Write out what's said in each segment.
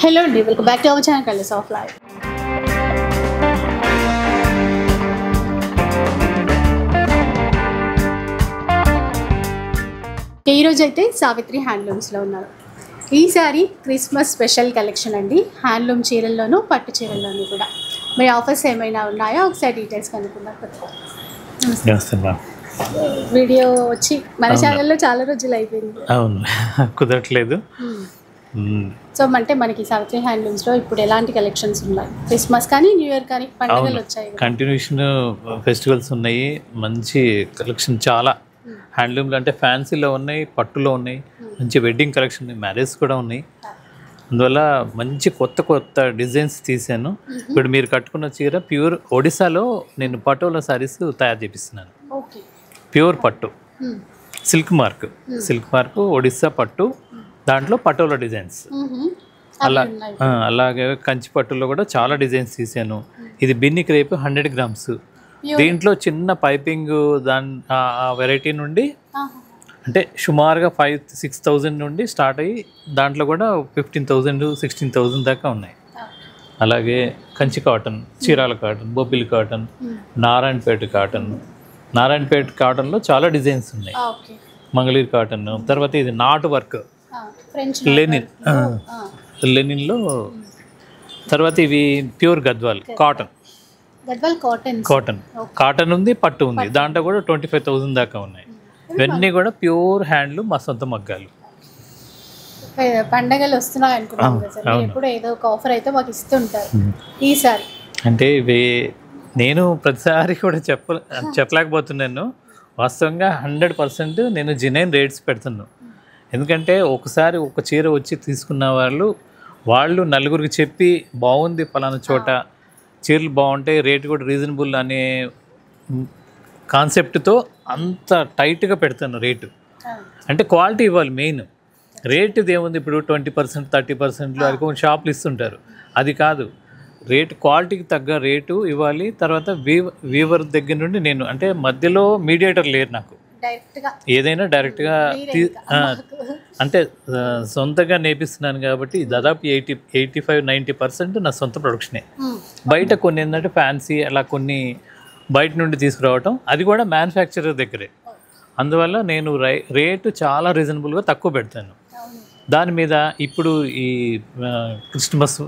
Hello and welcome back to our channel Colors of Life. ఈ రోజు అయితే సావిత్రి హ్యాండ్లూమ్స్లో ఉన్నారు. ఈసారి క్రిస్మస్ స్పెషల్ కలెక్షన్ అండి. హ్యాండ్లూమ్ చీరల్లోనూ పట్టు చీరల్లోనూ కూడా మీ ఆఫర్స్ ఏమైనా ఉన్నాయో ఒకసారి డీటెయిల్స్ కనుక్కుందాం. వీడియో వచ్చి మన ఛానల్లో చాలా రోజులు అయిపోయింది. అవును, కుదరట్లేదు. సో అంటే మనకి సావిత్రి హ్యాండ్లూమ్స్లో ఇప్పుడు ఎలాంటి కలెక్షన్స్ ఉన్నాయి? క్రిస్మస్ కానీ న్యూ ఇయర్ కానీ పండుగలు వచ్చాయి, కంటిన్యూషన్ ఫెస్టివల్స్ ఉన్నాయి. మంచి కలెక్షన్ చాలా హ్యాండ్లూమ్లో అంటే ఫ్యాన్సీలో ఉన్నాయి, పట్టులో ఉన్నాయి, మంచి వెడ్డింగ్ కలెక్షన్ ఉన్నాయి, మ్యారేజ్ కూడా ఉన్నాయి. అందువల్ల మంచి కొత్త కొత్త డిజైన్స్ తీసాను. ఇప్పుడు మీరు కట్టుకున్న చీర ప్యూర్ ఒడిశాలో నేను పటోలా సారీస్ తయారు చేపిస్తున్నాను. ప్యూర్ పట్టు, సిల్క్ మార్క్ ఒడిస్సా పట్టు, దాంట్లో పటోలా డిజైన్స్. అలాగే కంచి పట్టులో కూడా చాలా డిజైన్స్ తీసాను. ఇది బిన్ని క్రేప్ 100 grams. దీంట్లో చిన్న పైపింగ్ దాని ఆ వెరైటీ నుండి అంటే సుమారుగా 5,000-6,000 నుండి స్టార్ట్ అయ్యి దాంట్లో కూడా 15,000-16,000 దాకా ఉన్నాయి. అలాగే Kanchi cotton, Chirala cotton, Bobbili cotton, Narayanpet కాటన్లో చాలా డిజైన్స్ ఉన్నాయి. మంగళగిరి కాటన్, తర్వాత ఇది నాటు వర్క్ లెనిన్లో, తర్వాత ఇవి ప్యూర్ గద్వాల్ కాటన్ ఉంది, పట్టు ఉంది. దాంట్లో కూడా 25,000 దాకా ఉన్నాయి. ఇవన్నీ కూడా ప్యూర్ హ్యాండ్లు, మా సొంత మగ్గాలు. పండగలు వస్తున్నాయి అనుకున్నాను, ఎప్పుడు ఏదో ఒక ఆఫర్ అయితే మాకు ఇస్తుంటారు. ఈసారి అంటే నేను ప్రతిసారి కూడా చెప్పలేకపోతున్నాను. వాస్తవంగా 100% నేను జెన్యూన్ రేట్స్ పెడుతున్నాను. ఎందుకంటే ఒకసారి ఒక చీర వచ్చి తీసుకున్న వాళ్ళు నలుగురికి చెప్పి బాగుంది పలానా చోట చీరలు బాగుంటాయి, రేటు కూడా రీజనబుల్ అనే కాన్సెప్ట్తో అంత టైట్గా పెడతాను రేటు. అంటే క్వాలిటీ ఇవ్వాలి మెయిన్. రేటుది ఏముంది, ఇప్పుడు 20%, 30% వరకు షాపులు ఇస్తుంటారు. అది కాదు, రేటు క్వాలిటీకి తగ్గ రేటు ఇవ్వాలి. తర్వాత వీవర్ దగ్గర నుండి నేను అంటే మధ్యలో మీడియేటర్ లేరు నాకు. ఏదైనా డైరెక్ట్గా అంటే సొంతగా నేర్పిస్తున్నాను కాబట్టి దాదాపు 85-90% నా సొంత ప్రొడక్షనే. బయట కొన్ని ఏంటంటే ఫ్యాన్సీ అలా కొన్ని బయట నుండి తీసుకురావటం, అది కూడా మ్యానుఫ్యాక్చరర్ దగ్గరే. అందువల్ల నేను రేటు చాలా రీజనబుల్గా తక్కువ పెడతాను. దాని మీద ఇప్పుడు ఈ క్రిస్మస్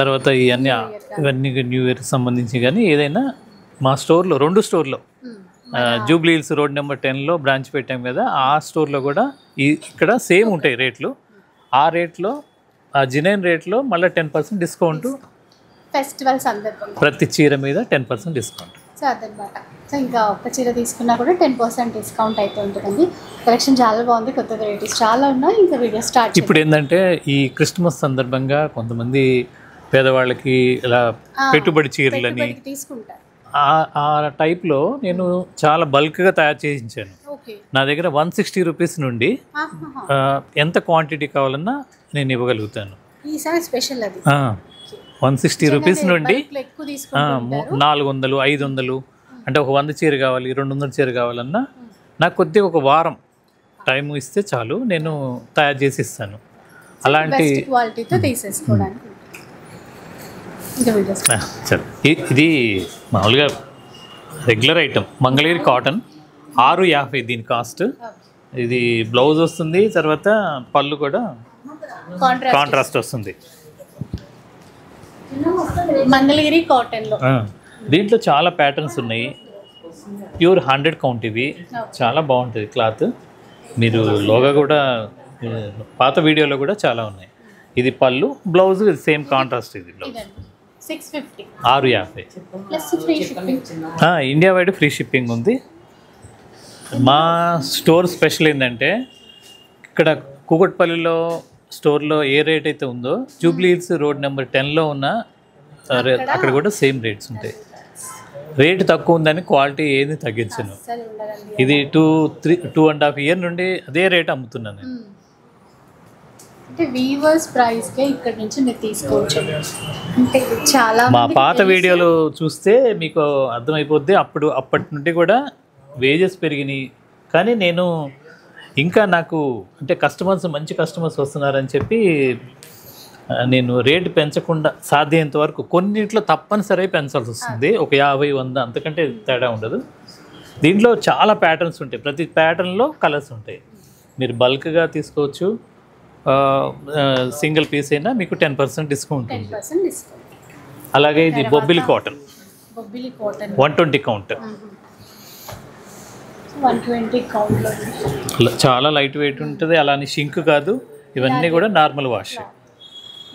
తర్వాత ఇవన్నీ న్యూ ఇయర్కి సంబంధించి కానీ ఏదైనా మా స్టోర్లో 2 స్టోర్లో జూబ్లీ హిల్స్ రోడ్ నెంబర్ 10లో బ్రాంచ్ పెట్టాం కదా, ఆ స్టోర్లో కూడా ఇక్కడ సేమ్ ఉంటాయి రేట్లు. ఆ రేట్లో ఆ జెన్యూన్ రేట్లో మళ్ళీ 10% డిస్కౌంట్, ఫెస్టివల్ సందర్భంగా ప్రతి చీర మీద 10% డిస్కౌంట్. సో అదనమాట. సో ఇంకా ఒక్క చీర తీసుకున్నా కూడా 10% డిస్కౌంట్ అయితే ఉంటుందండి. కలెక్షన్ చాలా బాగుంది, కొత్త వెరైటీస్ చాలా ఉన్నాయి. ఇంకా వీడియో స్టార్ట్. ఇప్పుడు ఏంటంటే ఈ క్రిస్మస్ సందర్భంగా కొంతమంది పేదవాళ్ళకి ఇలా పెట్టుబడి చీరలని తీసుకుంటారు. ఆ టైప్లో నేను చాలా బల్క్గా తయారు చేయించాను. నా దగ్గర 160 రూపీస్ నుండి ఎంత క్వాంటిటీ కావాలన్నా నేను ఇవ్వగలుగుతాను. 160 రూపీస్ నుండి 400, 500 అంటే ఒక 100 చీర కావాలి, 200 చీర కావాలన్నా నాకు కొద్దిగా ఒక వారం టైం ఇస్తే చాలు, నేను తయారు చేసి ఇస్తాను. అలాంటి క్వాలిటీతో తీసేసుకోవడానికి. ఇది మామూలుగా రెగ్యులర్ ఐటమ్ మంగళగిరి కాటన్ 650 దీని కాస్ట్. ఇది బ్లౌజ్ వస్తుంది, తర్వాత పళ్ళు కూడా కాంట్రాస్ట్ వస్తుంది. మంగళగిరి కాటన్లో దీంట్లో చాలా ప్యాటర్న్స్ ఉన్నాయి. ప్యూర్ 100 కౌంట్ ఇవి, చాలా బాగుంటుంది క్లాత్. మీరు లోగా కూడా పాత వీడియోలో కూడా చాలా ఉన్నాయి. ఇది పళ్ళు, బ్లౌజ్ సేమ్ కాంట్రాస్ట్. ఇది blouse 650. India wide free shipping ఉంది. మా స్టోర్ స్పెషల్ ఏంటంటే ఇక్కడ కూకట్పల్లిలో స్టోర్లో ఏ రేట్ అయితే ఉందో జూబ్లీ హిల్స్ రోడ్ నెంబర్ 10లో ఉన్న అక్కడ కూడా సేమ్ రేట్స్ ఉంటాయి. రేటు తక్కువ ఉందని క్వాలిటీ ఏది తగ్గించను. ఇది 2.5 year నుండి అదే రేట్ అమ్ముతున్నాను నేను. అంటే వీవర్స్ ప్రైస్కే ఇక్కడ నుంచి మీరు తీసుకోవచ్చు. అంటే చాలా మా పాత వీడియోలు చూస్తే మీకు అర్థమైపోద్ది. అప్పటి నుండి కూడా వేజెస్ పెరిగినాయి. కానీ నేను ఇంకా నాకు అంటే కస్టమర్స్ మంచి కస్టమర్స్ వస్తున్నారని చెప్పి నేను రేటు పెంచకుండా సాధ్యమైనంత వరకు కొన్నింటిలో తప్పనిసరి పెంచాల్సి వస్తుంది, ఒక 50-100 అంతకంటే తేడా ఉండదు. దీంట్లో చాలా ప్యాటర్న్స్ ఉంటాయి, ప్రతి ప్యాటర్న్లో కలర్స్ ఉంటాయి. మీరు బల్క్గా తీసుకోవచ్చు, సింగిల్ పీస్ అయినా మీకు 10% డిస్కౌంట్ ఉంది. 10% డిస్కౌంట్. అలాగే ఇది Bobbili cotton, Bobbili cotton 120 count, 120 కౌంట్లో చాలా లైట్ వెయిట్ ఉంటుంది. అలానే షింక్ కాదు, ఇవన్నీ కూడా నార్మల్ వాష్.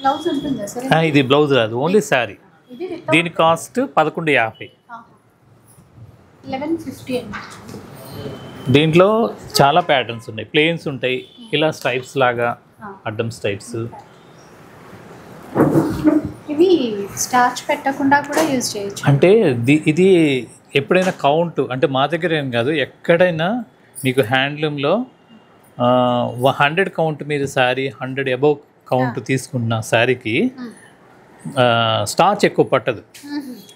బ్లౌజ్ ఉంటుందా సార్? ఇది బ్లౌజ్ రాదు, ఓన్లీ శారీ. దీని కాస్ట్ 1150. 1150 అండి. దీంట్లో చాలా ప్యాటర్న్స్ ఉన్నాయి, ప్లెయిన్స్ ఉంటాయి, ఇలా స్ట్రైప్స్ లాగా అడ్డం స్ట్రైప్స్. ఇవి స్టార్చ్ పెట్టకుండా కూడా యూజ్ చేయొచ్చు. అంటే ఇది ఎప్పుడైనా కౌంట్ అంటే మా దగ్గర ఏం కాదు, ఎక్కడైనా మీకు హ్యాండ్లూమ్లో 100 కౌంట్ మీద శారీ, 100 అబౌవ్ కౌంట్ తీసుకున్న శారీకి స్టార్చ్ ఎక్కువ పట్టదు.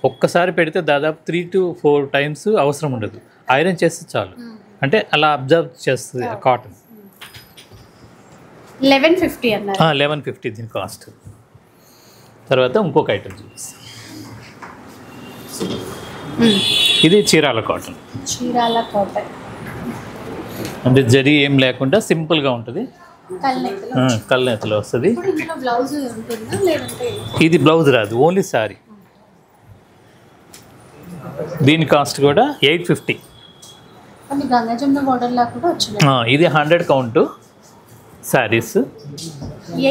ఒక్కసారి పెడితే దాదాపు 3 to 4 టైమ్స్ అవసరం ఉండదు, ఐరన్ చేస్తే చాలు. అంటే అలా అబ్జర్వ్ చేస్తుంది కాటన్. 1150 అన్నారు. 1150 దీని కాస్ట్. తర్వాత ఇంకొక ఐటమ్ చూపిస్తాను, ఇది చీరాల కాటన్. చీరాల కాటన్ అంటే జరీ ఏం లేకుండా సింపుల్గా ఉంటుంది, కళ్ళనేతలో వస్తుంది. బ్లౌజ్ ఉంటుందా లేదంటే? ఇది బ్లౌజ్ రాదు, ఓన్లీ శారీ. దీని కాస్ట్ కూడా 850. గంగజమున మోడల్ లా కూడా వచ్చింది. ఇది 100 కౌంట్ శారీస్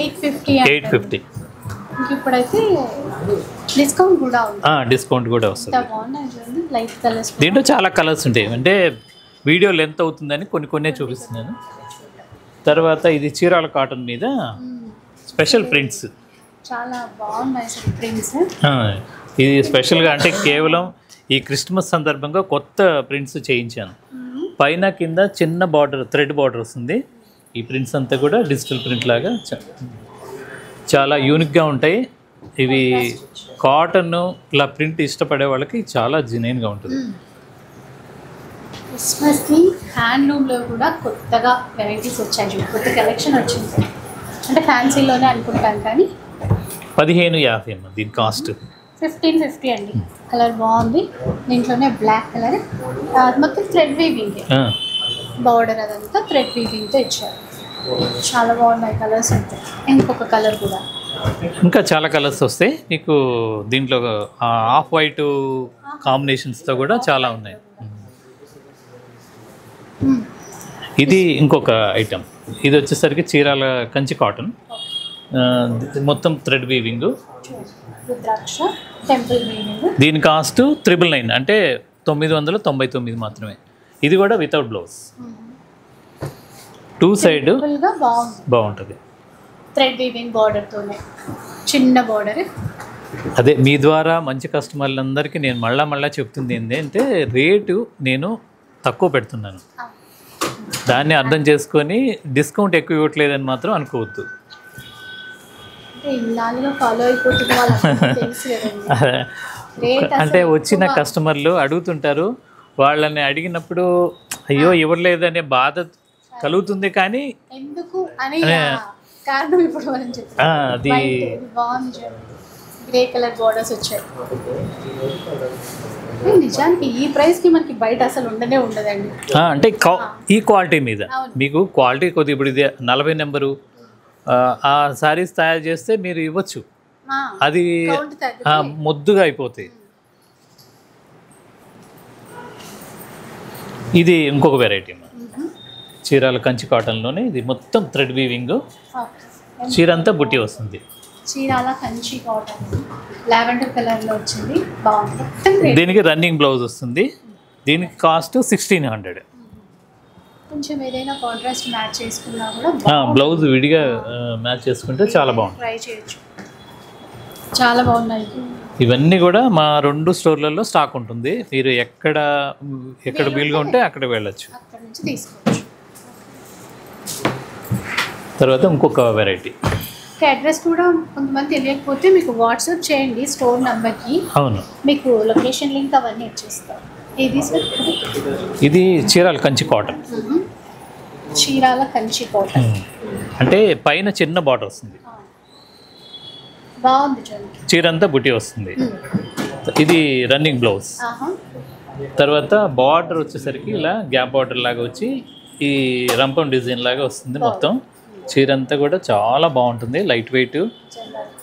850. ఇప్పుడైతే డిస్కౌంట్ కూడా ఉంది. డిస్కౌంట్ కూడా వస్తుంది. లైట్ కలర్స్, దీంట్లో చాలా కలర్స్ ఉంటాయి. అంటే వీడియో లెంత్ అవుతుందని కొన్ని చూపిస్తున్నాను. తర్వాత ఇది చీరాల కాటన్ మీద స్పెషల్ ప్రింట్స్, చాలా బాగున్నాయి ప్రింట్స్. ఇది స్పెషల్గా అంటే కేవలం ఈ క్రిస్మస్ సందర్భంగా కొత్త ప్రింట్స్ చేయించాను. పైన కింద చిన్న బార్డర్, థ్రెడ్ బార్డర్ వస్తుంది. ఈ ప్రింట్స్ అంతా కూడా డిజిటల్ ప్రింట్ లాగా చాలా యూనిక్గా ఉంటాయి. ఇవి కాటన్ ఇలా ప్రింట్ ఇష్టపడే వాళ్ళకి చాలా జెన్యూన్గా ఉంటుంది. క్రిస్మస్కి హ్యాండ్లూమ్లో కూడా కొత్తగా వెరైటీస్ వచ్చాయి, కొత్త కలెక్షన్ వచ్చింది. అంటే ఫ్యాన్సీలోనే అనుకుంటాం కానీ 1550 అమ్మ దీని కాస్ట్. 1550 అండి. కలర్ బాగుంది, దీంట్లోనే బ్లాక్ కలర్, మొత్తం థ్రెడ్ వీవింగ్, బార్డర్ అదంతా థ్రెడ్ వీవింగ్తో ఇచ్చారు. చాలా బాగున్నాయి కలర్స్ అంతే. ఇంకొక కలర్ కూడా, ఇంకా చాలా కలర్స్ వస్తాయి మీకు దీంట్లో. ఆఫ్ వైట్ కాంబినేషన్స్తో కూడా చాలా ఉన్నాయి. ఇది ఇంకొక ఐటమ్, ఇది వచ్చేసరికి చీరాల కంచి కాటన్, మొత్తం థ్రెడ్ వీవింగ్. దీని కాస్ట్ 999, అంటే 999 మాత్రమే. ఇది కూడా వితౌట్ బ్లౌజ్, 2 సైడ్ బాగుంటుంది. థ్రెడ్ వీవింగ్ బార్డర్తోనే, చిన్న బార్డర్. అదే మీ ద్వారా మంచి కస్టమర్లందరికీ నేను మళ్ళా చెప్తుంది ఏంటంటే రేటు నేను తక్కువ పెడుతున్నాను, దాన్ని అర్థం చేసుకొని డిస్కౌంట్ ఎక్కువ ఇవ్వట్లేదని మాత్రం అనుకోవద్దు. అంటే వచ్చిన కస్టమర్లు అడుగుతుంటారు, వాళ్ళని అడిగినప్పుడు అయ్యో ఇవ్వలేదనే బాధ కలుగుతుంది. కానీ అది గ్రే కలర్ బోర్డర్స్ వచ్చాయి. నిజానికి ఈ ప్రైస్కి మనకి బయట అసలు ఉండదండి. అంటే ఈ క్వాలిటీ మీద మీకు క్వాలిటీ కొద్దిగా, ఇప్పుడు ఇది 40 నెంబరు ఆ శారీస్ తయారు చేస్తే మీరు ఇవ్వచ్చు, అది ముద్దుగా అయిపోతాయి. ఇది ఇంకొక వెరైటీ చీరాల కంచి కాటన్లోనే. ఇది మొత్తం థ్రెడ్ వీవింగ్, చీర అంతా బుట్టి వస్తుంది. చీరాల కంచి కాటన్ లావెండర్ కలర్లో వచ్చింది, బాగుంది. దీనికి రన్నింగ్ బ్లౌజ్ వస్తుంది. దీనికి కాస్ట్ 1600. కొంచెం ఏదైనా కాంట్రాస్ట్ మ్యాచ్ చేసుకున్నా కూడా బ్లౌజ్ విడిగా మ్యాచ్ చేసుకుంటే చాలా బాగుంటుంది, ట్రై చేయొచ్చు. చాలా బాగున్నాయి. ఇవన్నీ కూడా మా 2 స్టోర్లలో స్టాక్ ఉంటుంది. మీరు ఎక్కడ వీలుగా ఉంటే అక్కడ వెళ్ళచ్చు, అక్కడ నుంచి తీసుకోవచ్చు. తర్వాత ఇంకొక వెరైటీ. అడ్రస్ కూడా కొంతమంది తెలియకపోతే మీకు వాట్సాప్ చేయండి స్టోర్ నెంబర్కి. అవును, మీకు లొకేషన్ లింక్ అవన్నీ ఇచ్చేస్తాం. ఇది సార్, ఇది చీరాల కంచి కాటన్. చీరాల కంచి కాటన్. అంటే పైన చిన్న బార్డర్ వస్తుంది, బాగుంది చూడండి. చీర అంతా బుట్టి వస్తుంది. ఇది రన్నింగ్ బ్లౌజ్. ఆహా. తర్వాత బార్డర్ వచ్చేసరికి ఇలా గ్యాప్ బార్డర్ లాగా వచ్చి ఈ రంపం డిజైన్ లాగా వస్తుంది మొత్తం. చీర అంతా కూడా చాలా బాగుంటుంది, లైట్ వెయిట్.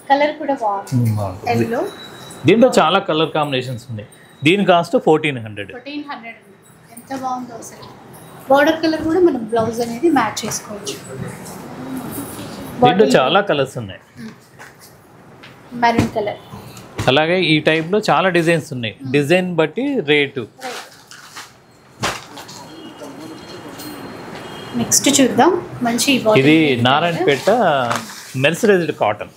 కలర్ కూడా బాగుంది, ఎల్లో. దీంట్లో చాలా కలర్ కాంబినేషన్స్ ఉన్నాయి. దీని కాస్ట్ 1400. 1400 ఎంత బాగుందో అసలు. బార్డర్ కలర్ కూడా మనం బ్లౌజ్ అనేది మ్యాచ్ చేసుకోవచ్చు. దీంట్లో చాలా కలర్స్ ఉన్నాయి. Maroon colour. అలాగే ఈ టైప్లో చాలా డిజైన్స్ ఉన్నాయి, డిజైన్ బట్టి రేటు. నెక్స్ట్ చూద్దాం. మంచి ఇది నారాయణపేట మెర్సరైజ్డ్ కాటన్,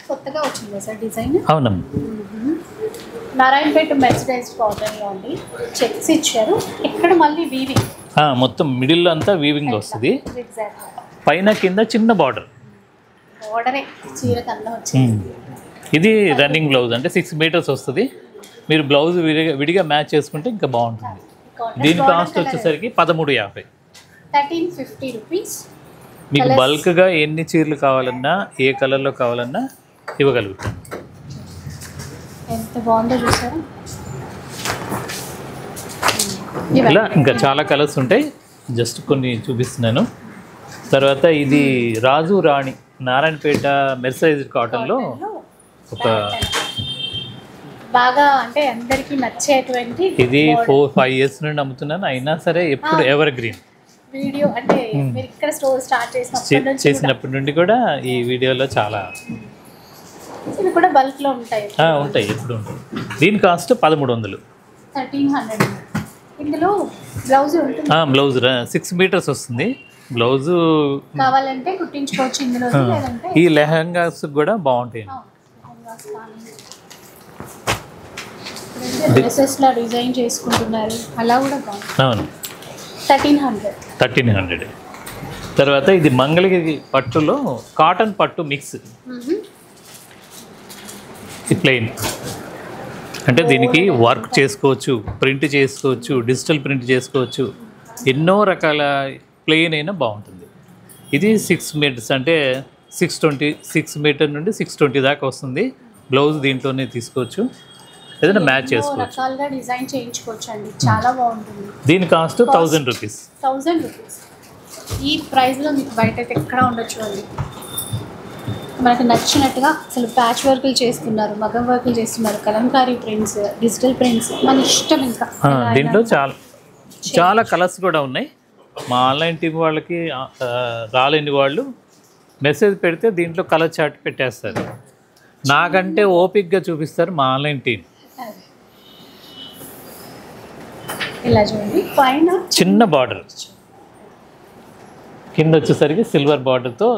కొత్తగా వచ్చింది సార్ డిజైన్. అవునమ్మా. నారాయణపేట మెర్సరైజ్డ్ కాటన్లో అండి. చెక్స్ ఇచ్చారు, ఇక్కడ మళ్ళీ వీవింగ్. మొత్తం మిడిల్ అంతా వీవింగ్ వస్తుంది, పైన కింద చిన్న బార్డర్. బార్డరే చీర కన్నా వచ్చింది. ఇది రన్నింగ్ బ్లౌజ్, అంటే 6 మీటర్స్ వస్తుంది. మీరు బ్లౌజ్ విడిగా మ్యాచ్ చేసుకుంటే ఇంకా బాగుంటుంది. దీని కాస్ట్ వచ్చేసరికి 1350. 1350 రూపీస్. మీకు బల్క్గా ఎన్ని చీరలు కావాలన్నా ఏ కలర్లో కావాలన్నా ఇవ్వగలుగుతాం. ఎంత బాగుందో చూసారా. ఇలా ఇంకా చాలా కలర్స్ ఉంటాయి, జస్ట్ కొన్ని చూపిస్తున్నాను. తర్వాత ఇది రాజు రాణి నారాయణపేట మెర్సరైజ్డ్ కాటన్లో ఒక బాగా అంటే అందరికీ నచ్చేటువంటి. ఇది 4-5 ఇయర్స్ నుండి అమ్ముతున్నాను, అయినా సరే ఎప్పుడు ఎవర్ గ్రీన్. వీడియో అంటే మీరు ఇక్కడ స్టోర్ స్టార్ట్ చేసినప్పటి నుండి కూడా ఈ వీడియోలో చాలా ఇవి కూడా బల్క్లో ఉంటాయి. ఉంటాయి, ఎప్పుడు ఉంటాయి. దీని కాస్ట్ 1300. 1300. ఇందులో బ్లౌజ్ ఉంటుంది. బ్లౌజ్ 6 మీటర్స్ వస్తుంది. బ్లౌజు కావాలంటే కుట్టించుకోవచ్చు ఇందులో, లేదంటే ఈ లెహంగాస్ కూడా బాగుంటాయి. డ్రెస్సెస్లో డిజైన్ చేసుకుంటున్నారు, అలా కూడా బాగుంది. అవును. 1300. తర్వాత ఇది మంగళగిరి పట్టులో కాటన్ పట్టు మిక్స్. ప్లెయిన్ అంటే దీనికి వర్క్ చేసుకోవచ్చు, ప్రింట్ చేసుకోవచ్చు, డిజిటల్ ప్రింట్ చేసుకోవచ్చు, ఎన్నో రకాల ప్లెయిన్ అయినా బాగుంటుంది. ఇది 6 మీటర్స్ అంటే 6 మీటర్ నుండి 620 దాకా వస్తుంది. బ్లౌజ్ దీంట్లోనే తీసుకోవచ్చు, ఏదైనా మ్యాచ్ చేసుకోవచ్చు, రకాలుగా డిజైన్ చేయించుకోవచ్చు అండి. చాలా బాగుంటుంది. దీని కాస్ట్ 1000 రూపీస్. 1000 రూపీస్. ఈ ప్రైస్లో మీకు బయట అయితే ఎక్కడ ఉండొచ్చు అండి. మనకు నచ్చినట్టుగా అసలు ప్యాచ్ వర్క్లు చేస్తున్నారు, మగం వర్క్లు చేస్తున్నారు, కలంకారీ ప్రింట్స్, డిజిటల్ ప్రింట్స్, మన ఇష్టం. ఇంకా దీంట్లో చాలా కలర్స్ కూడా ఉన్నాయి. మా ఆన్లైన్ టీం వాళ్ళకి రాలేని వాళ్ళు మెసేజ్ పెడితే దీంట్లో కలర్ చార్ట్ పెట్టేస్తారు. నాకంటే ఓపిక్గా చూపిస్తారు మా ఆన్లైన్ టీం. ఇలా చూడండి, పైన చిన్న బార్డర్, కింద వచ్చేసరికి సిల్వర్ బార్డర్తో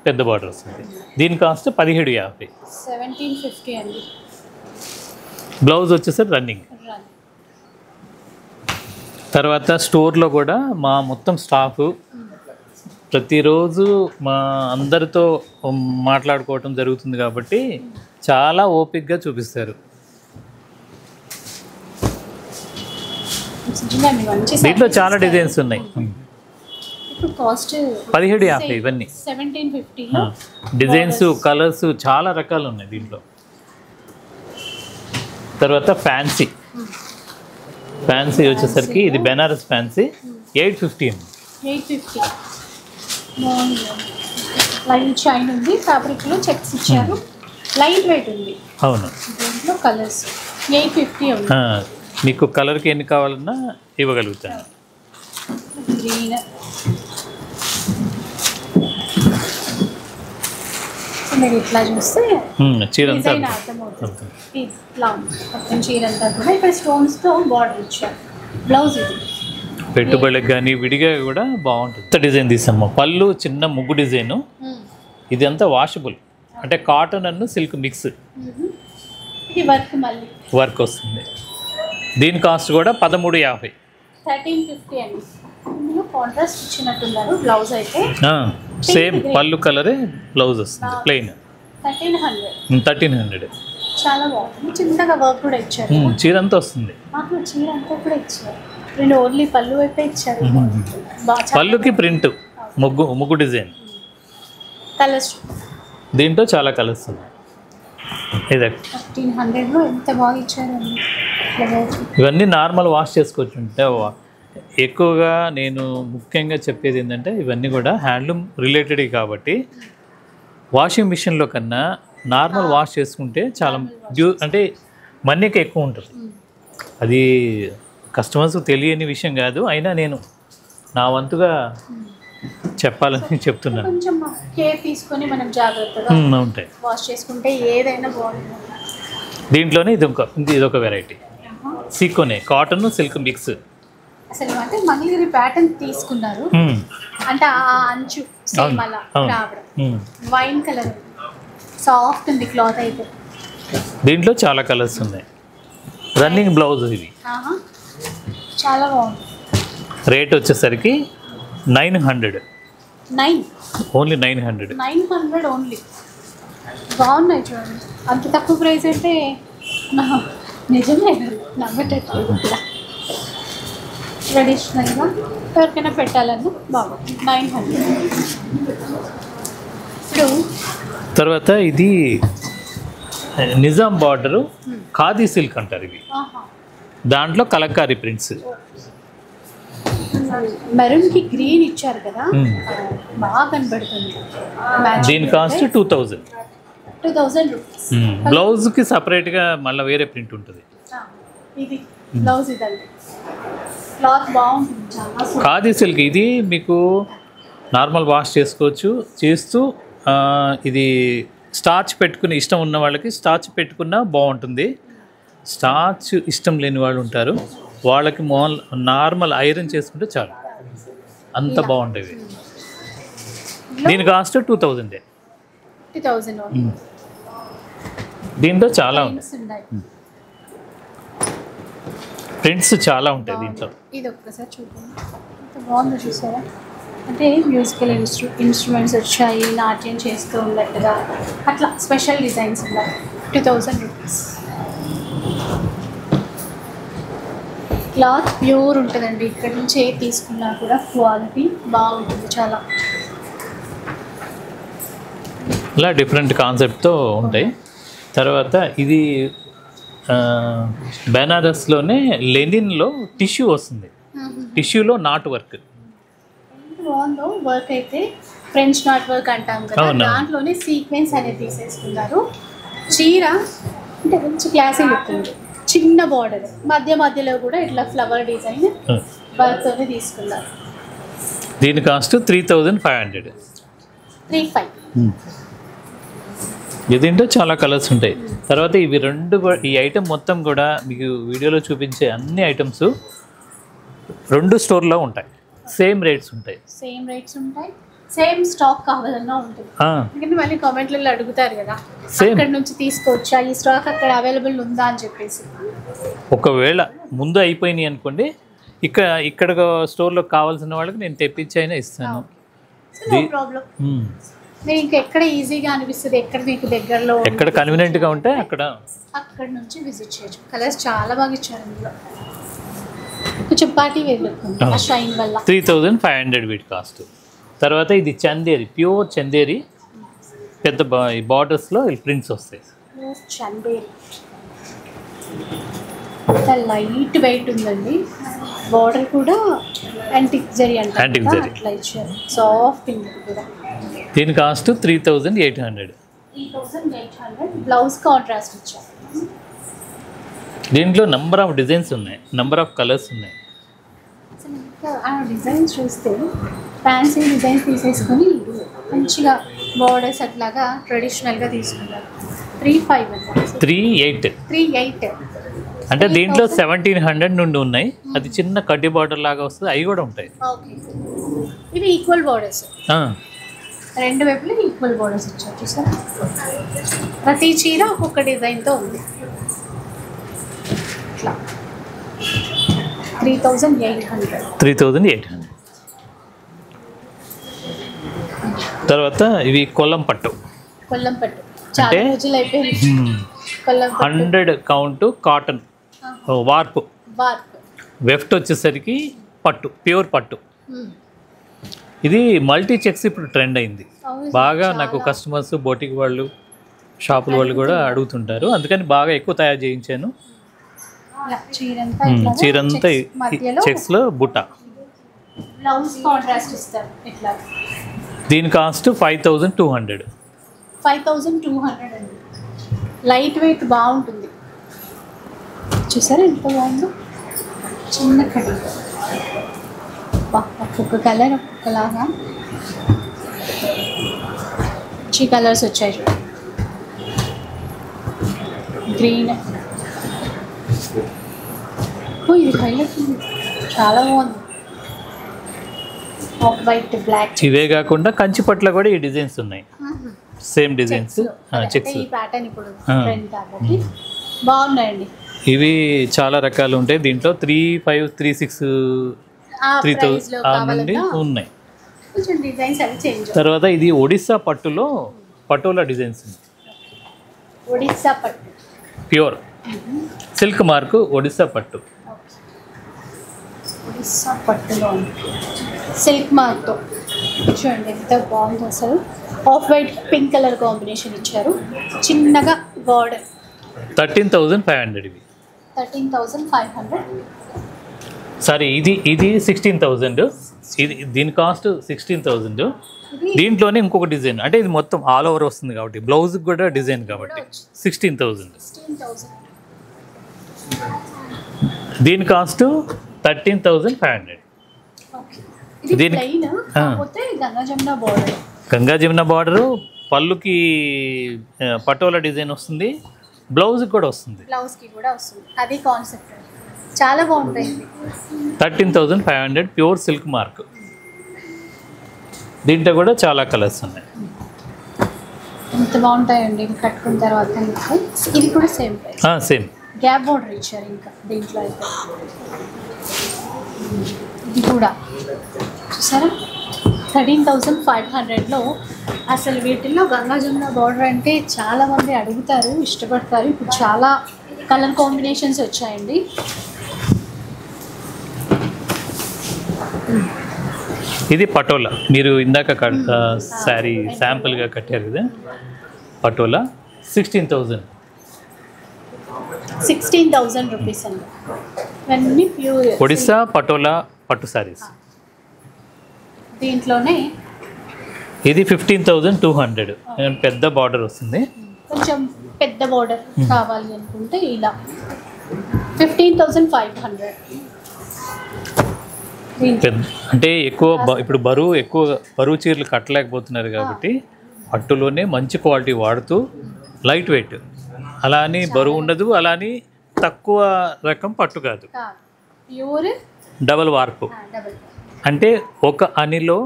పెద్ద బార్డర్ వస్తుంది. దీని కాస్ట్ 1750. 1750 అండి. బ్లౌజ్ వచ్చేసరికి రన్నింగ్. తర్వాత స్టోర్లో కూడా మా మొత్తం స్టాఫ్ ప్రతిరోజు మా అందరితో మాట్లాడుకోవటం జరుగుతుంది కాబట్టి చాలా ఓపిక్గా చూపిస్తారు. దీంట్లో చాలా డిజైన్స్ ఉన్నాయి. కాస్ట్ 1750 ఇవన్నీ. 1750 డిజైన్స్, కలర్స్ చాలా రకాలు ఉన్నాయి దీంట్లో. తర్వాత ఫ్యాన్సీ వచ్చేసరికి ఇది బెనారస్ ఫ్యాన్సీ 850. 850 లైట్ షైన్ ఉంది, ఫ్యాబ్రిక్లో చెక్స్ ఇచ్చారు, లైట్ వెయిట్ ఉంది. అవును. దీంట్లో కలర్స్ 850 ఉంది. మీకు కలర్కి ఎన్ని కావాలన్నా ఇవ్వగలుగుతాను. గ్రీన్. మీరు ఇట్లా చూస్తే చీరంతా అర్థమవుతుంది. ఇట్లా మొత్తం చీరంతా కూడా ఇక్కడ స్టోన్స్తో బార్డర్ ఇచ్చారు. బ్లౌజ్ ఇది పెట్టుబడికి కానీ విడిగా కూడా బాగుంటుంది. డిజైన్ తీసాము, పళ్ళు చిన్న ముగ్గు డిజైను. ఇది అంతా వాషబుల్, అంటే కాటన్ అన్ను సిల్క్ మిక్స్. ఇది వర్క్ వస్తుంది. దీని కాస్ట్ కూడా 1350. 1350 అండి. ఇందులో కాంట్రాస్ట్ ఇచ్చినట్టున్నారు. బ్లౌజ్ అయితే సేమ్ పళ్ళు కలరే బ్లౌజ్ వస్తుంది, ప్లెయిన్. 1300. చాలా బాగుంది. చిన్నగా వర్క్ కూడా ఇచ్చారు. చీర అంతా వస్తుంది. చీర అంతా కూడా ఇచ్చారు. ప్రింట్ ఓన్లీ పళ్ళు వైపే ఇచ్చారు. పళ్ళుకి ప్రింట్ ముగ్గు డిజైన్. కలర్స్ దీంట్లో చాలా కలర్స్ ఉన్నాయి. ఇది 1500లో ఎంత బాగా ఇచ్చారండి. ఇవన్నీ నార్మల్ వాష్ చేసుకోవచ్చు. అంటే ఎక్కువగా నేను ముఖ్యంగా చెప్పేది ఏంటంటే ఇవన్నీ కూడా హ్యాండ్లూమ్ రిలేటెడ్ కాబట్టి వాషింగ్ మిషన్లో కన్నా నార్మల్ వాష్ చేసుకుంటే చాలా అంటే మన్నీకి ఎక్కువ ఉంటుంది. అది కస్టమర్స్ తెలియని విషయం కాదు, అయినా నేను నా వంతుగా చెప్పాలని చెప్తున్నాను. కొంచెం కేర్ తీసుకొని మనం జాగ్రత్తగా ఉంటాయి వాష్ చేసుకుంటే ఏదైనా బాగుంటుంది. దీంట్లోనే ఇదొక వెరైటీ సీకోనే కాటన్ సిల్క్ మిక్స్. అసలు అంటే మంగళగిరి ప్యాటర్న్ తీసుకున్నారు అంటే ఆ అంచు సేమ్ అలా రావడం. వైన్ కలర్ సాఫ్ట్ ఉంది క్లాత్ అయితే. దీంట్లో చాలా కలర్స్ ఉన్నాయి. రన్నింగ్ బ్లౌజ్ ఇది చాలా బాగుంది. రేట్ వచ్చేసరికి 900. Only 900 only. బాగున్నాయి చూడండి. అంత తక్కువ ప్రైస్ అంటే నిజమే నమ్మేటట్టు. ట్రెడిషనల్గా ఎవరికైనా పెట్టాలని బాగుంది. 900. ఇప్పుడు తర్వాత ఇది నిజాం బార్డరు ఖాదీ సిల్క్ అంటారు ఇవి. దాంట్లో కలంకారీ ప్రింట్స్. మెరూన్ కి గ్రీన్ ఇచ్చారు కదా, బాగా కనబడుతుంది. దీని కాస్ట్ 2000 రూపీస్. బ్లౌజ్ కి సపరేట్ గా మళ్ళీ వేరే ప్రింట్ ఉంటుంది. ఇది బ్లౌజ్ ఇదండి. క్లాత్ బాగుంటుంది చాలా. ఖాదీ సిల్క్ ఇది మీకు నార్మల్ వాష్ చేసుకోవచ్చు. చేస్తూ ఇది స్టార్చ్ పెట్టుకుని ఇష్టం ఉన్న వాళ్ళకి స్టార్చ్ పెట్టుకున్నా బాగుంటుంది. స్టార్చ్ ఇష్టం లేని వాళ్ళు ఉంటారు, వాళ్ళకి నార్మల్ ఐరన్ చేసుకుంటే చాలు, అంత బాగుండేవి. దీని కాస్ట్ 2000. దీంట్లో చాలా ఉంటాయి ప్రింట్స్, చాలా ఉంటాయి దీంట్లో. ఇది ఒక్కసారి చూడండి, బాగుంది చూసారా. అంటే మ్యూజికల్ ఇన్స్ట్రుమెంట్స్ వచ్చాయి, నాట్యం చేస్తూ ఉన్నట్టుగా అట్లా స్పెషల్ డిజైన్స్ ఉన్నాయి. 2000 రూపీస్. క్లాత్ ప్యూర్ ఉంటుందండి. ఇక్కడ నుంచి ఏ తీసుకున్నా కూడా క్వాలిటీ బాగుంటుంది చాలా. ఇలా డిఫరెంట్ కాన్సెప్ట్తో ఉంటాయి. తర్వాత ఇది బెనారస్లోనే లెనిన్లో టిష్యూ వస్తుంది. టిష్యూలో నాట్ వర్క్ బాగుందో. వర్క్ అయితే ఫ్రెంచ్ నాట్ వర్క్ అంటాం కదా, దాంట్లోనే సీక్వెన్స్ అనేది తీసేసుకున్నారు. చీర అంటే మంచి క్లాసీ లుక్ ఉంది. చిన్న బార్డర్ మధ్యలో కూడా ఇట్లా ఫ్లవర్ డిజైన్ వర్క్తోనే తీసుకున్నారు. దీని కాస్ట్ 3500. 35. దీంట్లో చాలా కలర్స్ ఉంటాయి. తర్వాత ఇవి ఈ ఐటమ్ మొత్తం కూడా మీకు వీడియోలో చూపించే అన్ని ఐటమ్స్ 2 స్టోర్లో ఉంటాయి. సేమ్ రేట్స్ ఉంటాయి. సేమ్ స్టాక్ కావాలన్నా ఉంటుంది. ఎందుకంటే మళ్ళీ కామెంట్లలో అడుగుతారు కదా, అక్కడ నుంచి తీసుకోవచ్చా, ఈ స్టాక్ అక్కడ అవైలబుల్ ఉందా అని చెప్పేసి. ఒకవేళ ముందు అయిపోయినాయి అనుకోండి, ఇక్కడ స్టోర్లో కావాల్సిన వాళ్ళకి నేను తెప్పించి అయినా ఇస్తాను. No problem. మీరు ఇంకా ఎక్కడ ఈజీగా అనిపిస్తుంది, ఎక్కడ మీకు దగ్గరలో ఎక్కడ కన్వీనియంట్గా ఉంటే అక్కడ నుంచి విజిట్ చేయొచ్చు. కలర్స్ చాలా బాగా ఇచ్చారు అందులో. కొంచెం పార్టీ వేర్ లుక్ ఉంది ఆ షైన్ వల్ల. 3500 వీటి కాస్ట్. తర్వాత ఇది చందేరి, ప్యూర్ చందేరి, పెద్ద బార్డర్స్లో ప్రింట్స్ వస్తాయి. చందేరి లైట్ వెయిట్ ఉందండి. బార్డర్ కూడా యాంటిక్ జరీ అంటే అట్లా ఇచ్చారు. సాఫ్ట్ ఉంది కూడా. దీని కాస్ట్ 3800. బ్లౌజ్ కాంట్రాస్ట్ ఇచ్చారు. దీంట్లో నెంబర్ ఆఫ్ డిజైన్స్ ఉన్నాయి, నెంబర్ ఆఫ్ కలర్స్ ఉన్నాయి. ఆ డిజైన్స్ చూస్తే ఫ్యాన్సీ డిజైన్స్ తీసేసుకొని మంచిగా బార్డర్స్ అట్లాగా ట్రెడిషనల్గా తీసుకున్నారు. 38 అంటే దీంట్లో 1700 నుండి ఉన్నాయి. అది చిన్న కడ్డీ బార్డర్ లాగా వస్తుంది, అవి కూడా ఉంటాయి. ఇవి ఈక్వల్ బార్డర్స్, రెండు వైపులా ఈక్వల్ బార్డర్స్ ఇచ్చారు చూసారా. ప్రతి చీర ఒక్కొక్క డిజైన్తో ఉంది. 3800. తర్వాత ఇవి కొల్లం పట్టు చాలా రోజులు అయిపోయింది. 100 కౌంట్ కాటన్ వార్ప్ వెఫ్ట్ వచ్చేసరికి పట్టు, ప్యూర్ పట్టు. ఇది మల్టీ చెక్స్ ఇప్పుడు ట్రెండ్ అయింది బాగా. నాకు కస్టమర్స్, బోటిక్ వాళ్ళు, షాపుల వాళ్ళు కూడా అడుగుతుంటారు, అందుకని బాగా ఎక్కువ తయారు చేయించాను. చీరంతా చెక్స్లో బుట్ట. దీని కాస్ట్ 5200. 5200 అండి. లైట్ వెయిట్ బాగుంటుంది. చూసారా ఎంత బాగుందో, చిన్న కడి. ఒక్కొక్క కలర్ ఒక్కొక్కలాగా మంచి కలర్స్ వచ్చాయి చూడండి. గ్రీన్, ఇది హైలైట్ ఉంది, చాలా బాగుంది. White, black. ఇవే కాకుండా కంచి పట్ల కూడా ఈ డిజైన్స్ ఉన్నాయి, సేమ్ డిజైన్స్, చెక్స్. ఈ ప్యాటర్న్ ఇప్పుడు ట్రెండ్ కాబట్టి బాగున్నాయండి. ఇవి చాలా రకాలు ఉంటాయి దీంట్లో. 3,500, 3,600, 3,000 నుండి ఉన్నాయి. తర్వాత ఇది ఒడిస్సా పట్టులో పటోలా డిజైన్స్. ఒడిస్సా పట్టు ప్యూర్ సిల్క్ మార్క్ ఒడిస్సా పట్టు. ఒడిస్సా పట్టులో సిల్క్ మార్క్తో చూడండి ఎంత బాగుంది అసలు. Of white pink colour combination ఇచ్చారు, చిన్నగా బార్డర్. 13,500. ఇవి 13,500. సారీ, ఇది 16,000. ఇది దీని కాస్ట్ 16,000. దీంట్లోనే ఇంకొక డిజైన్, అంటే ఇది మొత్తం ఆల్ ఓవర్ వస్తుంది కాబట్టి, బ్లౌజ్ కూడా డిజైన్ కాబట్టి 16,000. దీని కాస్ట్ 13,500. గంగా జమున బార్డరు, పళ్ళుకి పటోలా డిజైన్ వస్తుంది, బ్లౌజ్కి కూడా వస్తుంది. అది కాన్సెప్ట్ చాలా బాగుంటాయి. 13,500 ప్యూర్ సిల్క్ మార్క్. దీంట్లో కూడా చాలా కలర్స్ ఉన్నాయి. ఎంత బాగుంటాయండి ఇది కట్టుకున్న తర్వాత. ఇది కూడా same price, same gap border ఇచ్చారు. ఇంకా దీంట్లో అయితే ఇది కూడా చూసారా 13,500లో. అసలు వీటిల్లో గంగా జమున బార్డర్ అంటే చాలామంది అడుగుతారు, ఇష్టపడతారు. ఇప్పుడు చాలా కలర్ కాంబినేషన్స్ వచ్చాయండి. ఇది పటోలా, మీరు ఇందాక శారీ శాంపుల్గా కట్టారు కదా, పటోలా 16,000. 16,000 రూపీస్ అండి. ఇవన్నీ ప్యూర్ ఒడిస్సా పటోలా పట్టు శారీస్. దీంట్లోనే ఇది 15,200. పెద్ద బార్డర్ వస్తుంది. కొంచెం పెద్ద బార్డర్ కావాలి అనుకుంటే ఇలా 15,500. అంటే ఎక్కువ ఇప్పుడు బరువు చీరలు కట్టలేకపోతున్నారు కాబట్టి పట్టులోనే మంచి క్వాలిటీ వాడుతూ, లైట్ వెయిట్, అలా అని బరువు ఉండదు, అలా అని తక్కువ రకం పట్టు కాదు, ప్యూర్ డబల్ వార్పు. అంటే ఒక అనిలో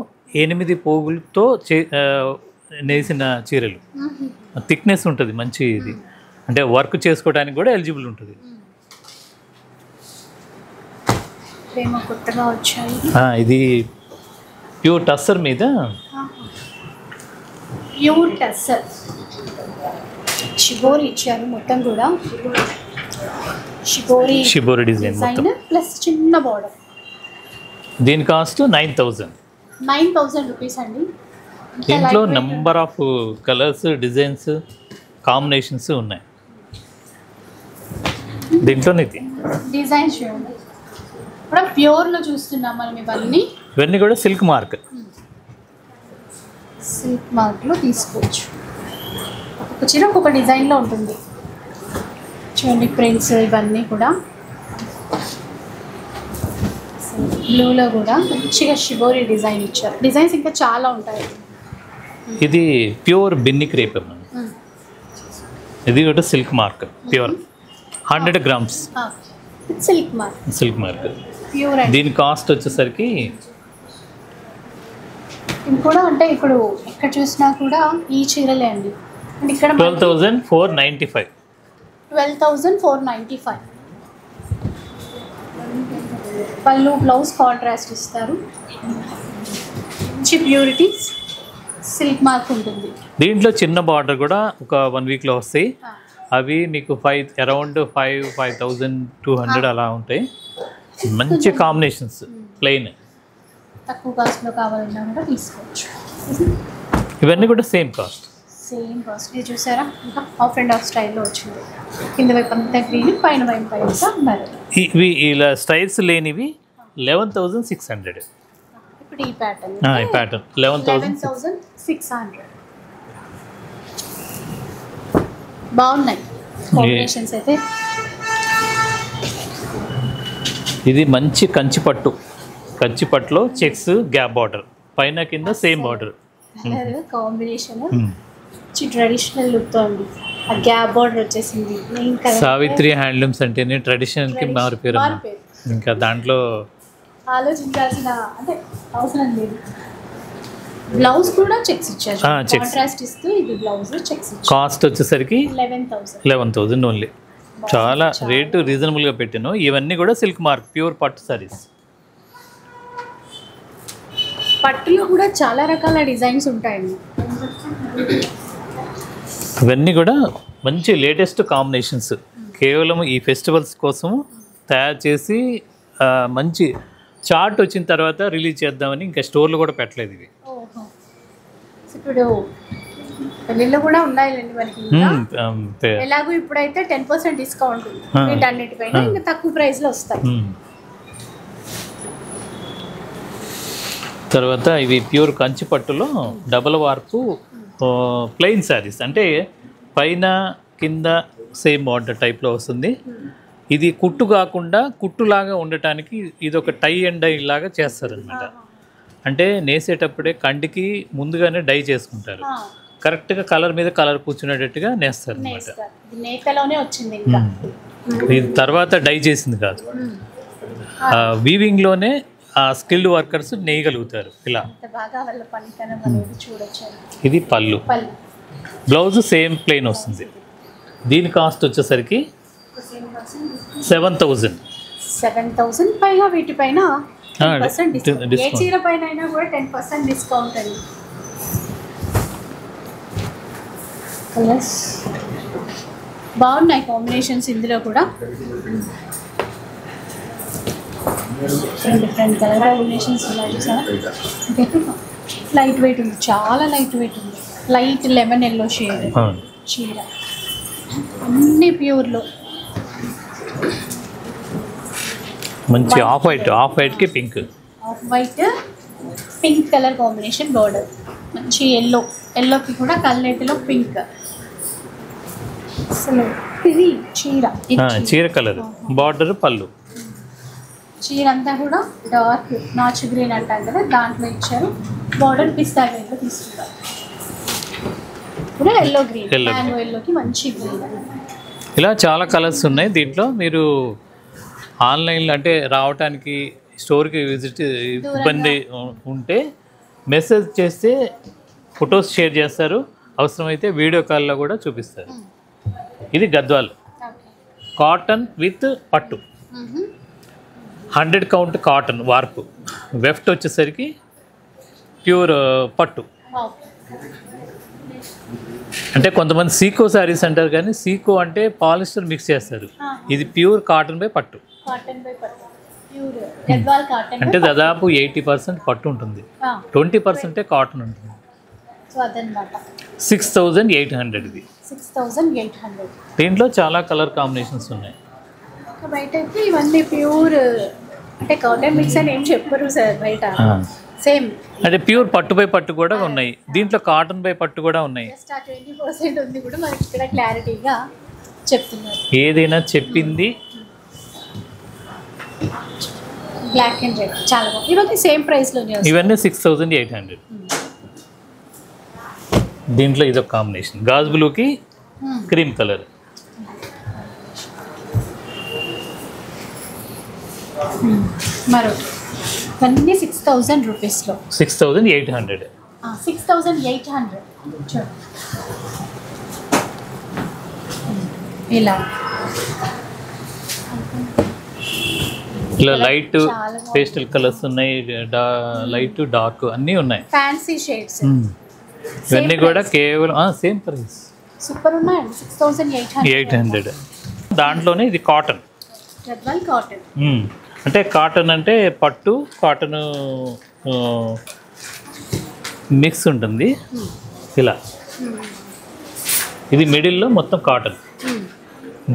8 పోగులతో నేసిన చీరలు. థిక్నెస్ ఉంటుంది మంచి. ఇది అంటే వర్క్ చేసుకోవడానికి కూడా ఎలిజిబుల్ ఉంటుంది. కొత్తగా వచ్చాయి. ఇది ప్యూర్ టస్సర్ మీద, ప్యూర్ టస్సర్ షిబోరి ఇచ్చారు. మొత్తం కూడా షిబోరి డిజైన్ ప్లస్ చిన్న బార్డర్. దీని కాస్ట్ 9,000 రూపీస్ అండి. దీంట్లో number of colours, designs, combinations ఉన్నాయి. దీంట్లోనే డిజైన్స్ చూడండి, ఇప్పుడు ప్యూర్లో చూస్తున్నాం మనం. ఇవన్నీ కూడా సిల్క్ మార్క్లో తీసుకోవచ్చు. ఒక్కొక్క చీర ఒక్కొక్క డిజైన్లో ఉంటుంది చూడండి. ప్రింట్స్ ఇవన్నీ కూడా బ్లూలో కూడా మంచిగా షిబోరి డిజైన్ ఇచ్చారు. డిజైన్స్ ఇంకా చాలా ఉంటాయి. ఇది ప్యూర్ బిన్ని క్రేప్. ఇది కూడా silk mark, pure 100 grams silk mark. Pure. దీని కాస్ట్ వచ్చేసరికి కూడా అంటే ఇప్పుడు ఎక్కడ చూసినా కూడా ఈ చీరలే అండి. అండ్ ఇక్కడ 12,495. 12,495. పళ్ళు, బ్లౌజ్ కాంట్రాస్ట్ ఇస్తారు. మంచి ప్యూరిటీ సిల్క్ మార్క్ ఉంటుంది. దీంట్లో చిన్న బార్డర్ కూడా ఒక 1 వీక్లో వస్తాయి. అవి మీకు అరౌండ్ 5,200 అలా ఉంటాయి. మంచి కాంబినేషన్స్ ప్లెయిన్. తక్కువ కాస్ట్లో కావాలన్నా కూడా తీసుకోవచ్చు. ఇవన్నీ కూడా సేమ్ కాస్ట్. ఇది చూసారా, ఇంకా ఆఫ్ అండ్ ఆఫ్ స్టైల్లో వచ్చింది. కింద వైపు అంతా గ్రీన్, పైన వైపు మెరూన్. ఇవి ఇలా స్టైల్స్ లేనివి 11,600. ఇప్పుడు ఈ ప్యాటర్న్ 11,600. బాగున్నాయి కాంబినేషన్స్ అయితే. ఇది మంచి కంచిపట్టు. కంచిపట్టులో చెక్స్ గ్యాప్ బార్డర్, పైన కింద same border. Colour combination traditional look తో ఉంది. ఆ గ్యాప్ బార్డర్ వచ్చేసింది. సావిత్రి హ్యాండ్లూమ్స్ అంటేనే ట్రెడిషనల్కి మారిపోయారు. ఇంకా దాంట్లో ఆలోచించాల్సిన అంటే అవసరం లేదు. బ్లౌజ్ కూడా చెక్స్ ఇచ్చారు, కాంట్రాస్ట్ ఇస్తూ. ఇది బ్లౌజ్ చెక్స్ ఇచ్చారు. కాస్ట్ వచ్చేసరికి 11,000 ఓన్లీ. చాలా రేటు రీజనబుల్గా పెట్టాను. ఇవన్నీ కూడా సిల్క్ మార్క్ ప్యూర్ పట్టు సారీస్. పట్టులో కూడా చాలా రకాల డిజైన్స్ ఉంటాయండి. ఇవన్నీ కూడా మంచి లేటెస్ట్ కాంబినేషన్స్. కేవలం ఈ ఫెస్టివల్స్ కోసం తయారు చేసి మంచి చార్ట్ వచ్చిన తర్వాత రిలీజ్ చేద్దామని ఇంకా స్టోర్లు కూడా పెట్టలేదు ఇవి. ఇప్పుడు పెళ్ళిళ్ళు కూడా ఉన్నాయిలేండి మనకి. ఎలాగో ఇప్పుడైతే 10% డిస్కౌంట్ వీటన్నిటిపైన, ఇంకా తక్కువ ప్రైస్లో వస్తాయి. తర్వాత ఇవి ప్యూర్ కంచి పట్టులో డబల్ వార్పు ప్లెయిన్ శారీస్, అంటే పైన కింద సేమ్ బార్డర్ టైప్లో వస్తుంది. ఇది కుట్టు కాకుండా కుట్టులాగా ఉండటానికి ఇది ఒక టై అండ్ డై లాగా చేస్తారనమాట. అంటే నేసేటప్పుడే కంటికి ముందుగానే డై చేసుకుంటారు. కరెక్ట్గా కలర్ మీద కలర్ కూర్చునేటట్టుగా నేస్తారు అనమాట. ఇది తర్వాత డై చేసింది కాదు, వీవింగ్లోనే ఆ స్కిల్డ్ వర్కర్స్ నేయగలుగుతారు ఇలా. ఇది పళ్ళు. బ్లౌజ్ సేమ్ ప్లెయిన్ వస్తుంది. దీని కాస్ట్ వచ్చేసరికి 7,000. పైగా వీటిపైన ఏ చీర పైన అయినా కూడా 10% డిస్కౌంట్ అండి. కలర్స్ బాగున్నాయి, కాంబినేషన్స్ ఇందులో కూడా డిఫరెంట్ కలర్ కాంబినేషన్స్ ఉన్నాయి. చూసారా, లైట్ వెయిట్ ఉంది, చాలా లైట్ వెయిట్ ఉంది. లైట్ లెమన్ ఎల్లో షేడ్ చీర, అన్ని ప్యూర్లో. మంచి ఆఫ్ వైట్కి pink, off white pink colour combination border. మంచి ఎల్లోకి కూడా కల్లెట్లో పింక్. అసలు ఇది చీర కలర్ బార్డర్ పళ్ళు. చీర అంతా కూడా డార్క్ నాచు గ్రీన్ అంటారు కదా, దాంట్లో ఇచ్చారు. బార్డర్ పిస్తా గ్రీన్లో తీసుకుంటారు. కూడా ఎల్లో గ్రీన్, మ్యాంగో ఎల్లోకి మంచి గ్రీన్. ఇలా చాలా కలర్స్ ఉన్నాయి దీంట్లో. మీరు ఆన్లైన్లో అంటే రావడానికి స్టోర్కి విజిట్ ఇబ్బంది ఉంటే మెసేజ్ చేస్తే ఫొటోస్ షేర్ చేస్తారు, అవసరమైతే వీడియో కాల్లో కూడా చూపిస్తారు. ఇది గద్వాల్ కాటన్ విత్ పట్టు, 100 కౌంట్ కాటన్ వార్పు. వెఫ్ట్ వచ్చేసరికి ప్యూర్ పట్టు. అంటే కొంతమంది సీకో శారీస్ అంటారు, కానీ సీకో అంటే పాలిస్టర్ మిక్స్ చేస్తారు. ఇది ప్యూర్ కాటన్ బై పట్టు. అంటే దాదాపు 80% పట్టు ఉంటుంది, 20% కాటన్ ఉంటుంది. 6,800 ఇది. 6,800. దీంట్లో చాలా కలర్ కాంబినేషన్స్ ఉన్నాయి. బయట అయితే ఇవన్నీ ప్యూర్ అంటే కాటన్ మిక్స్ అని ఏం చెప్పరు సార్ బయట. సేమ్ అంటే ప్యూర్ పట్టు బై పట్టు కూడా ఉన్నాయి, దీంట్లో కాటన్ బై పట్టు కూడా ఉన్నాయి. 20% ఉంది కూడా మనకి ఇక్కడ క్లారిటీగా చెప్తున్నారు. ఏదైనా చెప్పింది. బ్లాక్ అండ్ రెడ్ చాలా బాగుంది. ఇవన్నీ సేమ్ ప్రైస్లోనే వస్తాయి. ఇవన్నీ 6,800. దీంట్లో ఇదొక కాంబినేషన్, గాజు బ్లూకి క్రీమ్ కలర్. మరొకటి ఇవన్నీ 6,000 రూపీస్లో. 6,800. 6,800 చూడండి. ఇలా లైట్ పేస్టల్ కలర్స్ ఉన్నాయి, లైట్ డార్క్ అన్నీ ఉన్నాయి. ఫ్యాన్సీ షేడ్స్ ఇవన్నీ కూడా కేవలం సేమ్ ప్రైస్. సూపర్ ఉన్నాయండి. 6,800. దాంట్లోనే ఇది కాటన్. గద్వాల్ కాటన్ అంటే కాటన్ అంటే పట్టు కాటన్ మిక్స్ ఉంటుంది ఇలా. ఇది మిడిల్లో మొత్తం కాటన్,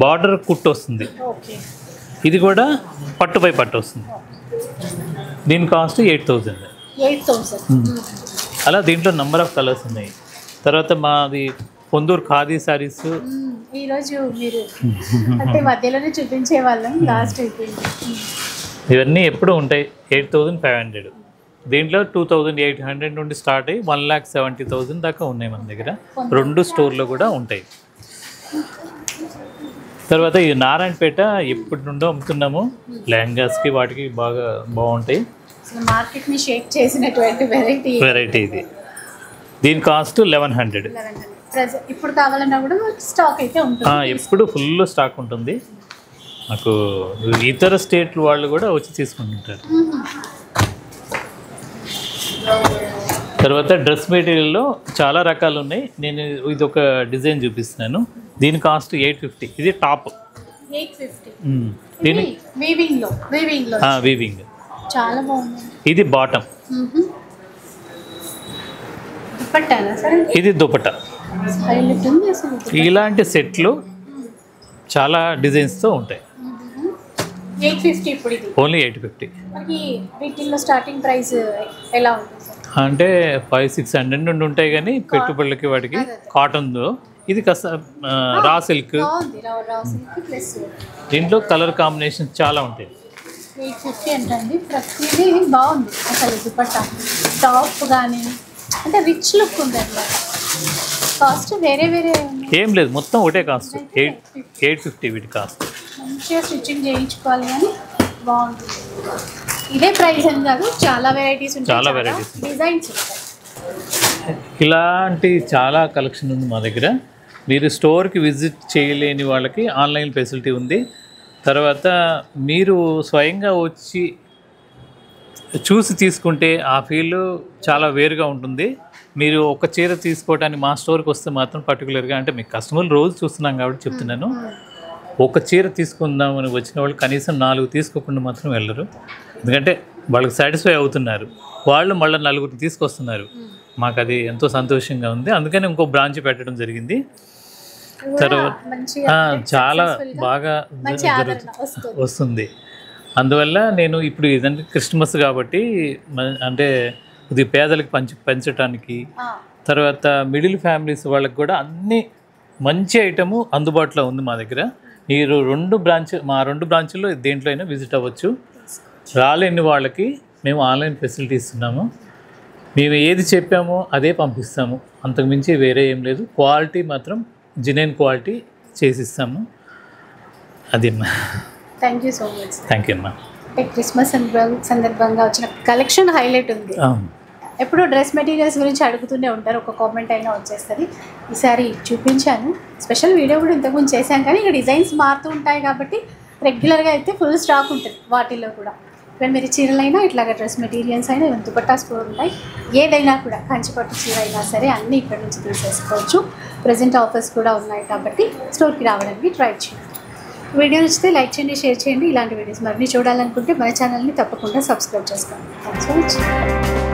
బార్డర్ కుట్టు వస్తుంది. ఓకే. ఇది కూడా పట్టు బై పట్టు వస్తుంది. దీని కాస్ట్ 8,000. 8,000. అలా దీంట్లో నెంబర్ ఆఫ్ కలర్స్ ఉన్నాయి. తర్వాత మాది పొందూరు ఖాదీ శారీస్. ఈరోజు మీరు అంటే మధ్యలోనే చూపించే వాళ్ళం, లాస్ట్ అయిపోయింది. ఇవన్నీ ఎప్పుడు ఉంటాయి. 8,500. దీంట్లో 2,800 నుండి స్టార్ట్ అయ్యి 1,70,000 దాకా ఉన్నాయి మన దగ్గర. 2 స్టోర్లో కూడా ఉంటాయి. తర్వాత ఈ నారాయణపేట ఎప్పటి నుండో అమ్ముతున్నాము. లెహంగాస్కి వాటికి బాగా బాగుంటాయి. మార్కెట్ని షేక్ చేసినటువంటి వెరైటీ ఇది. దీని కాస్ట్ 1,100. ఇప్పుడు కావాలన్నా కూడా స్టాక్ అయితే ఉంటుంది. ఎప్పుడు ఫుల్ స్టాక్ ఉంటుంది. నాకు ఇతర స్టేట్ వాళ్ళు కూడా వచ్చి తీసుకుంటుంటారు. తర్వాత డ్రెస్ మెటీరియల్లో చాలా రకాలు ఉన్నాయి. నేను ఇది ఒక డిజైన్ చూపిస్తున్నాను. దీని కాస్ట్ 850. ఇది టాప్. 850. వీవింగ్ చాలా బాగుంది. ఇది బాటమ్. ఇది దుపట్టా. ఇలాంటి సెట్లు చాలా డిజైన్స్తో ఉంటాయి. 850. ఇప్పుడు ఇది ఓన్లీ 850. వీటిల్లో స్టార్టింగ్ ప్రైస్ ఎలా ఉంటుంది? అంటే 500-600 నుండి ఉంటాయి, కానీ పెట్టుబడులకి వాటికి. కాటన్లో ఇది కాస్త రా సిల్క్. దీంట్లో కలర్ కాంబినేషన్ చాలా ఉంటాయి. 850 అంటండి. ప్రతిదీ బాగుంది అసలు. దుపట్టా టాప్ కానీ అంటే రిచ్ లుక్ ఉంది అన్నమాట. కాస్ట్ వేరే ఏం లేదు, మొత్తం ఒకటే కాస్ట్. 850 వీటి కాస్ట్. మంచిగా స్టిచ్చింగ్ చేయించుకోవాలి కానీ బాగుంటుంది. ఇదే ప్రైస్ అని కాదు, చాలా వెరైటీస్ ఉంటాయి, చాలా వెరైటీస్, డిజైన్స్ ఉంటాయి. ఇలాంటి చాలా కలెక్షన్ ఉంది మా దగ్గర. మీరు స్టోర్కి విజిట్ చేయలేని వాళ్ళకి ఆన్లైన్ ఫెసిలిటీ ఉంది. తర్వాత మీరు స్వయంగా వచ్చి చూసి తీసుకుంటే ఆ ఫీల్ చాలా వేరుగా ఉంటుంది. మీరు ఒక చీర తీసుకోవడానికి మా స్టోర్కి వస్తే మాత్రం పర్టికులర్గా, అంటే మీకు కస్టమర్లు రోజు చూస్తున్నాం కాబట్టి చెప్తున్నాను, ఒక చీర తీసుకుందామని వచ్చిన వాళ్ళు కనీసం 4 తీసుకోకుండా మాత్రం వెళ్ళరు. ఎందుకంటే వాళ్ళకి సాటిస్ఫై అవుతున్నారు, వాళ్ళు మళ్ళీ 4 తీసుకొస్తున్నారు. మాకు అది ఎంతో సంతోషంగా ఉంది. అందుకని ఇంకో బ్రాంచ్ పెట్టడం జరిగింది. తర్వాత చాలా బాగా వస్తుంది. అందువల్ల నేను ఇప్పుడు ఇదంటే క్రిస్మస్ కాబట్టి, అంటే ఇది పేదలకు పెంచడానికి, తర్వాత మిడిల్ ఫ్యామిలీస్ వాళ్ళకి కూడా అన్ని మంచి ఐటము అందుబాటులో ఉంది మా దగ్గర. మీరు మా 2 బ్రాంచ్ల్లో దేంట్లో అయినా విజిట్ అవ్వచ్చు. రాలేని వాళ్ళకి మేము ఆన్లైన్ ఫెసిలిటీ ఇస్తున్నాము. మేము ఏది చెప్పామో అదే పంపిస్తాము, అంతకుమించి వేరే ఏం లేదు. క్వాలిటీ మాత్రం జెన్యూన్ క్వాలిటీ చేసిస్తాము. అది అమ్మా. Thank you so much. Thank you అమ్మా. క్రిస్మస్ సందర్భంగా వచ్చిన కలెక్షన్ హైలైట్ ఉంది. ఎప్పుడు డ్రెస్ మెటీరియల్స్ గురించి అడుగుతూనే ఉంటారు, ఒక కామెంట్ అయినా వచ్చేస్తుంది. ఈసారి చూపించాను. స్పెషల్ వీడియో కూడా ఇంతకుముందు చేశాను, కానీ ఇక డిజైన్స్ మారుతూ ఉంటాయి కాబట్టి రెగ్యులర్గా అయితే ఫుల్ స్టాక్ ఉంటుంది వాటిల్లో కూడా. ఇక్కడ మీరు చీరలైనా ఇట్లాగ డ్రెస్ మెటీరియల్స్ అయినా దుపట్టా స్టోర్ ఉంటాయి. ఏదైనా కూడా కంచిపట్టు చీర అయినా సరే అన్నీ ఇక్కడ నుంచి తీసేసుకోవచ్చు. ప్రజెంట్ ఆఫర్స్ కూడా ఉన్నాయి కాబట్టి స్టోర్కి రావడానికి ట్రై చేయండి. వీడియో నచ్చితే లైక్ చేయండి, షేర్ చేయండి. ఇలాంటి వీడియోస్ మరిన్ని చూడాలనుకుంటే మన ఛానల్ని తప్పకుండా సబ్స్క్రైబ్ చేసుకోండి. Thanks for watching.